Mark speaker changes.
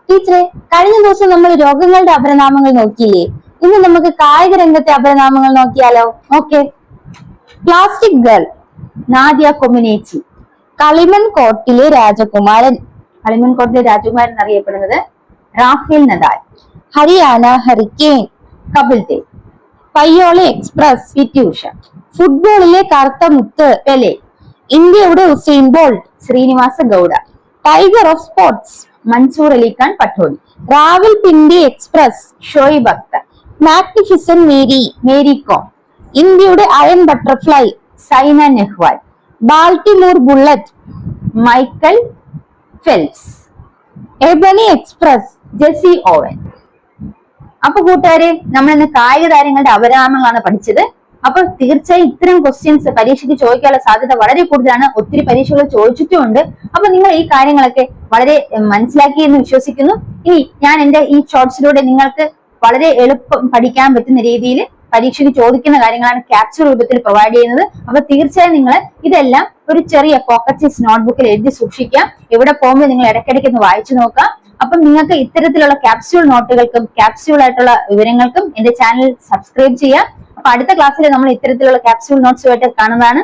Speaker 1: ടീച്ചറെ, കഴിഞ്ഞ ദിവസം നമ്മൾ രോഗങ്ങളുടെ അപരനാമങ്ങൾ നോക്കിയില്ലേ? ഇന്ന് നമുക്ക് കായിക രംഗത്തെ അപരനാമങ്ങൾ നോക്കിയാലോ? Okay. Plastic girl Nadia Comaneci. കളിമൺ കോർട്ടിലെ രാജകുമാരൻ അറിയപ്പെടുന്നത് Rafael Nadal. Haryana hurricane Kapil Dev. Payyoli express PT. Usha. ഫുട്ബോളിലെ കറുത്ത മുത്ത് പെലെ. ഇന്ത്യയുടെ Usain Bolt Srinivasa Gowda. Tiger of sports Mansoor Ali Khan Pataudi. Rawalpindi express Shoaib Akhtar. Magnificent Mary Kom. ഇന്ത്യയുടെ iron butterfly Saina Nehwal. Baltimore bullet Michael Phelps. Ebony express Jesse Owens. അപ്പൊ കൂട്ടുകാരെ, നമ്മൾ ഇന്ന് കായിക താരങ്ങളുടെ അപരനാമങ്ങളാണ് പഠിച്ചത്. അപ്പൊ തീർച്ചയായും ഇത്തരം ക്വസ്റ്റ്യൻസ് പരീക്ഷയ്ക്ക് ചോദിക്കാനുള്ള സാധ്യത വളരെ കൂടുതലാണ്. ഒത്തിരി പരീക്ഷകൾ ചോദിച്ചിട്ടുമുണ്ട്. അപ്പൊ നിങ്ങൾ ഈ കാര്യങ്ങളൊക്കെ വളരെ മനസ്സിലാക്കി എന്ന് വിശ്വസിക്കുന്നു. ഇനി ഞാൻ എന്റെ ഈ ഷോർട്സിലൂടെ നിങ്ങൾക്ക് വളരെ എളുപ്പം പഠിക്കാൻ പറ്റുന്ന രീതിയിൽ പരീക്ഷയ്ക്ക് ചോദിക്കുന്ന കാര്യങ്ങളാണ് ക്യാപ്സ്യൂൾ രൂപത്തിൽ പ്രൊവൈഡ് ചെയ്യുന്നത്. അപ്പൊ തീർച്ചയായും നിങ്ങൾ ഇതെല്ലാം ഒരു ചെറിയ പോക്കറ്റ് നോട്ട്ബുക്കിൽ എഴുതി സൂക്ഷിക്കാം. എവിടെ പോകുമ്പോൾ നിങ്ങൾ ഇടയ്ക്കിടയ്ക്ക് ഒന്ന് വായിച്ചു നോക്കാം. അപ്പം നിങ്ങൾക്ക് ഇത്തരത്തിലുള്ള ക്യാപ്സ്യൂൾ നോട്ടുകൾക്കും ക്യാപ്സ്യൂൾ ആയിട്ടുള്ള വിവരങ്ങൾക്കും എന്റെ ചാനൽ സബ്സ്ക്രൈബ് ചെയ്യാം. അപ്പൊ അടുത്ത ക്ലാസ്സിൽ നമ്മൾ ഇത്തരത്തിലുള്ള ക്യാപ്സ്യൂൾ നോട്ട്സുമായിട്ട് കാണുന്നതാണ്.